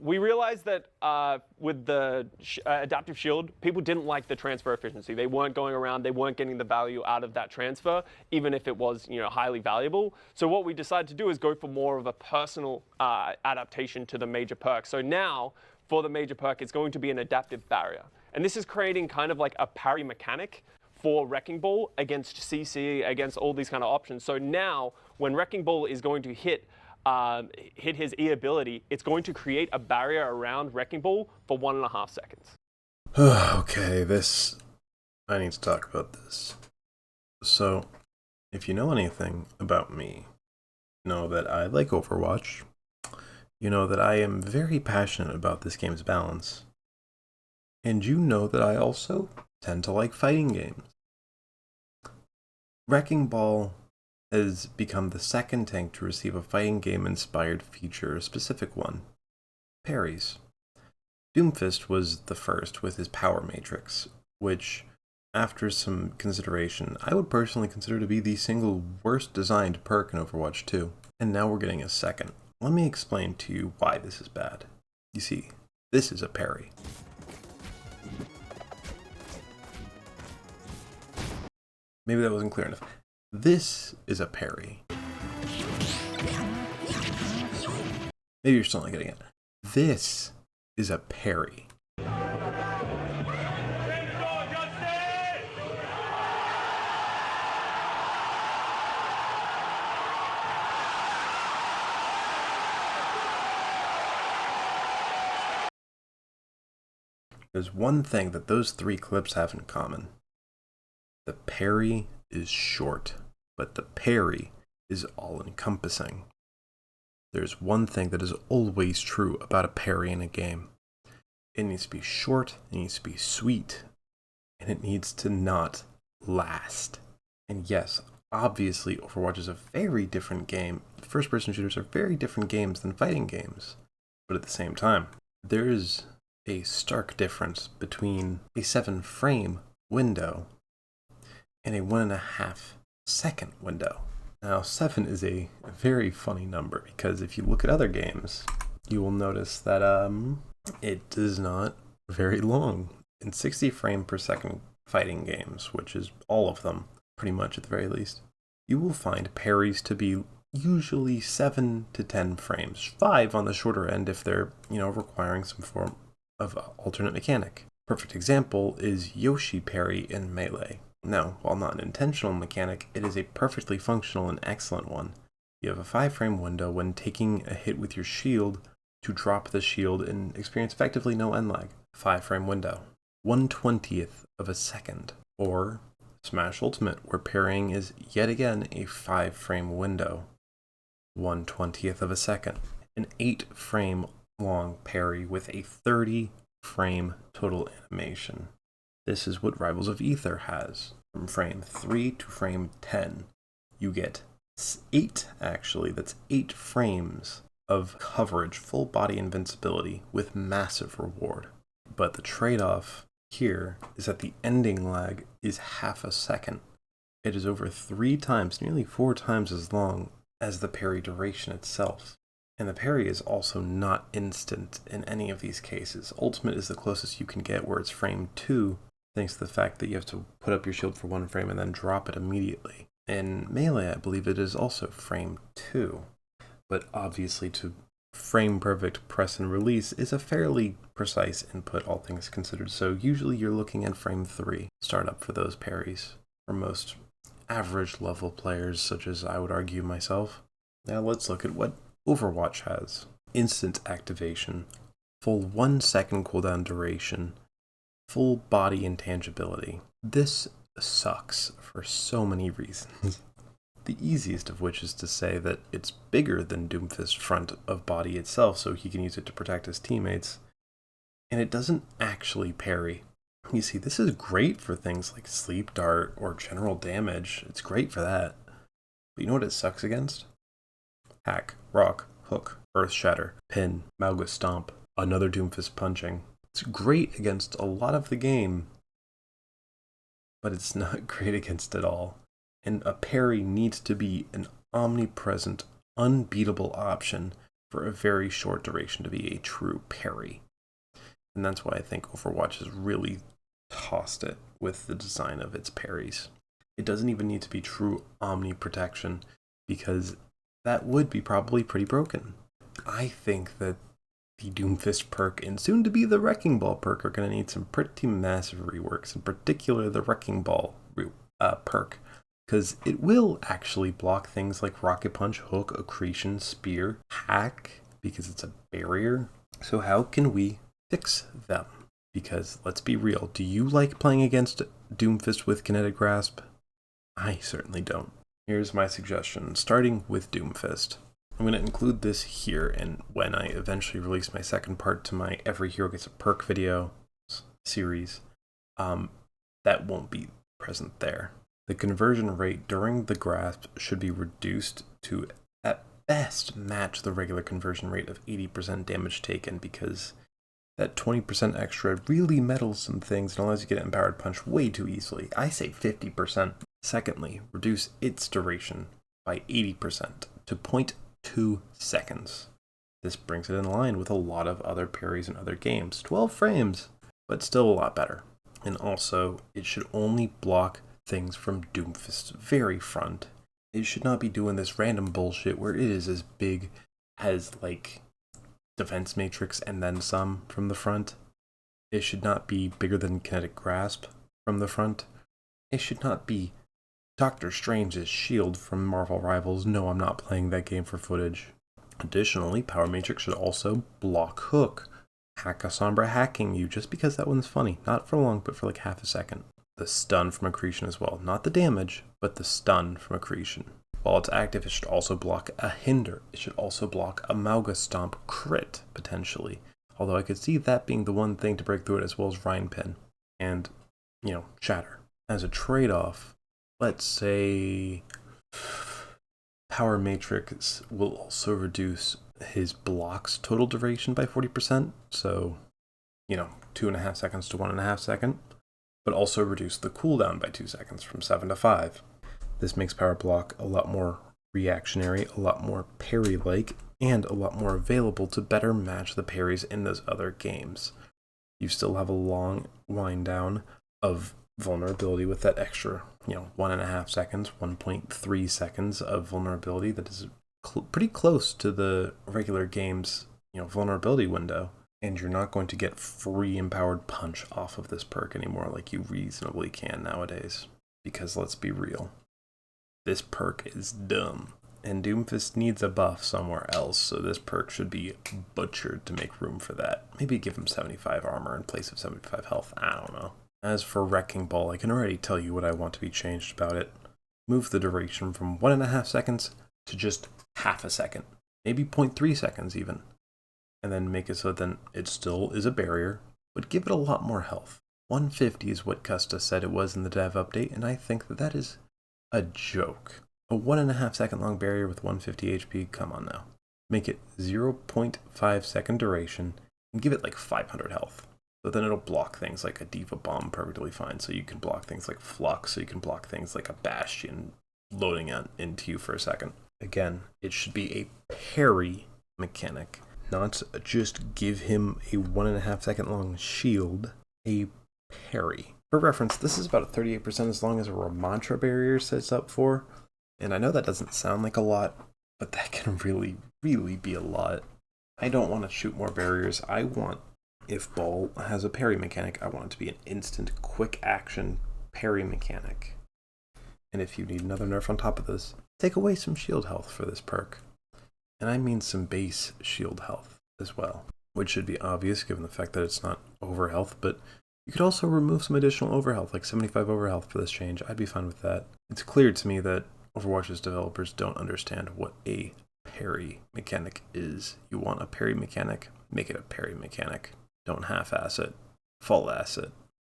We realized that with the adaptive shield, people didn't like the transfer efficiency. They weren't going around, they weren't getting the value out of that transfer, even if it was, highly valuable. So what we decided to do is go for more of a personal adaptation to the major perk. So now, for the major perk, it's going to be an adaptive barrier. And this is creating kind of like a parry mechanic for Wrecking Ball against CC, against all these kind of options. So now, when Wrecking Ball is going to hit his E ability, it's going to create a barrier around Wrecking Ball for 1.5 seconds. Okay, I need to talk about this. So, if you know anything about me, you know that I like Overwatch. You know that I am very passionate about this game's balance. And you know that I also tend to like fighting games. Wrecking Ball has become the second tank to receive a fighting game inspired feature, a specific one: parries. Doomfist was the first with his power matrix, which, after some consideration, I would personally consider to be the single worst designed perk in Overwatch 2. And now we're getting a second. Let me explain to you why this is bad. You see, this is a parry. Maybe that wasn't clear enough. This is a parry. Maybe you're still not getting it. This is a parry. There's one thing that those three clips have in common. The parry is short, but the parry is all-encompassing. There's one thing that is always true about a parry in a game. It needs to be short, it needs to be sweet, and it needs to not last. And yes, obviously Overwatch is a very different game. First-person shooters are very different games than fighting games. But at the same time, there is a stark difference between a 7-frame window and a 1.5 second window. Now, 7 is a very funny number because if you look at other games, you will notice that it is not very long. In 60 frame per second fighting games, which is all of them, pretty much at the very least, you will find parries to be usually 7 to 10 frames, 5 on the shorter end if they're, requiring some form of alternate mechanic. Perfect example is Yoshi parry in Melee. Now, while not an intentional mechanic, it is a perfectly functional and excellent one. You have a 5-frame window when taking a hit with your shield to drop the shield and experience effectively no end lag. 5-frame window. 1/20th of a second. Or Smash Ultimate, where parrying is yet again a 5-frame window. 1/20th of a second. An 8-frame long parry with a 30-frame total animation. This is what Rivals of Aether has. From frame 3 to frame 10, you get 8, actually, that's 8 frames of coverage, full body invincibility, with massive reward. But the trade-off here is that the ending lag is half a second. It is over 3 times, nearly 4 times as long as the parry duration itself. And the parry is also not instant in any of these cases. Ultimate is the closest you can get, where it's frame 2, thanks to the fact that you have to put up your shield for 1 frame and then drop it immediately. In Melee, I believe it is also frame 2. But obviously, to frame perfect press and release is a fairly precise input, all things considered. So usually you're looking at frame 3 startup for those parries for most average level players, such as I would argue myself. Now let's look at what Overwatch has. Instant activation, full 1 second cooldown duration, full body intangibility. This sucks for so many reasons. The easiest of which is to say that it's bigger than Doomfist's front of body itself, so he can use it to protect his teammates. And it doesn't actually parry. You see, this is great for things like Sleep Dart or general damage. It's great for that. But you know what it sucks against? Hack, Rock, Hook, Earth Shatter, Pin, Mauga Stomp, another Doomfist punching. It's great against a lot of the game, but it's not great against it all. And a parry needs to be an omnipresent, unbeatable option for a very short duration to be a true parry. And that's why I think Overwatch has really tossed it with the design of its parries. It doesn't even need to be true omni protection, because that would be probably pretty broken. I think that the Doomfist perk and soon to be the Wrecking Ball perk are going to need some pretty massive reworks, in particular the Wrecking Ball perk, because it will actually block things like Rocket Punch, Hook, Accretion, Spear, Hack, because it's a barrier. So how can we fix them? Because let's be real, do you like playing against Doomfist with Kinetic Grasp? I certainly don't. Here's my suggestion, starting with Doomfist. I'm going to include this here, and when I eventually release my second part to my Every Hero Gets a Perk video series, that won't be present there. The conversion rate during the grasp should be reduced to, at best, match the regular conversion rate of 80% damage taken, because that 20% extra really meddles some things and allows you to get Empowered Punch way too easily. I say 50%. Secondly, reduce its duration by 80% to 0.2 seconds. This brings it in line with a lot of other parries in other games. 12 frames, but still a lot better. And also, it should only block things from Doomfist's very front. It should not be doing this random bullshit where it is as big as, like, Defense Matrix and then some from the front. It should not be bigger than Kinetic Grasp from the front. It should not be Doctor Strange's shield from Marvel Rivals. No, I'm not playing that game for footage. Additionally, Power Matrix should also block Hook. Hack a Sombra hacking you, just because that one's funny. Not for long, but for like half a second. The stun from Accretion as well. Not the damage, but the stun from Accretion. While it's active, it should also block a Hinder. It should also block a Mauga Stomp crit, potentially. Although I could see that being the one thing to break through it, as well as Rhine Pin. And, Shatter. As a trade-off, let's say Power Matrix will also reduce his block's total duration by 40%. So, 2.5 seconds to 1.5 seconds. But also reduce the cooldown by 2 seconds from 7 to 5. This makes Power Block a lot more reactionary, a lot more parry-like, and a lot more available to better match the parries in those other games. You still have a long wind down of vulnerability with that extra, 1.5 seconds, 1.3 seconds of vulnerability that is pretty close to the regular game's, vulnerability window. And you're not going to get free Empowered Punch off of this perk anymore like you reasonably can nowadays. Because let's be real, this perk is dumb. And Doomfist needs a buff somewhere else, so this perk should be butchered to make room for that. Maybe give him 75 armor in place of 75 health, I don't know. As for Wrecking Ball, I can already tell you what I want to be changed about it. Move the duration from 1.5 seconds to just half a second. Maybe 0.3 seconds even. And then make it so then it still is a barrier, but give it a lot more health. 150 is what Custa said it was in the dev update, and I think that is a joke. A 1.5 second long barrier with 150 HP, come on now. Make it 0.5 second duration, and give it like 500 health. So then it'll block things like a Diva Bomb perfectly fine, so you can block things like Flux, so you can block things like a Bastion loading into you for a second. Again, it should be a parry mechanic. Not just give him a 1.5 second long shield, a parry. For reference, this is about 38% as long as a Ramantra barrier sets up for. And I know that doesn't sound like a lot, but that can really, really be a lot. I don't want to shoot more barriers. I want, if Ball has a parry mechanic, I want it to be an instant, quick action parry mechanic. And if you need another nerf on top of this, take away some shield health for this perk. And I mean some base shield health as well, which should be obvious given the fact that it's not overhealth, but you could also remove some additional overhealth, like 75 overhealth for this change. I'd be fine with that. It's clear to me that Overwatch's developers don't understand what a parry mechanic is. You want a parry mechanic, make it a parry mechanic. Don't half-ass it, full-ass it.